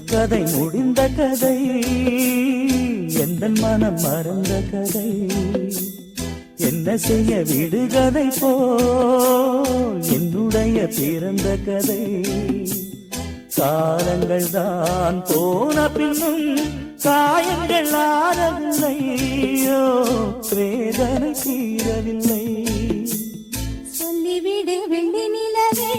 கதை முடிந்த கதை எந்த மனம் மறந்த கதை என்ன செய்ய விடுகதை போ என்னுடைய பிறந்த கதை காலங்கள் தான் போன பின்னும் காயங்கள் ஆறவில்லையோ வேதனை தீரவில்லை சொல்லிவிடு வெள்ளி நிலவே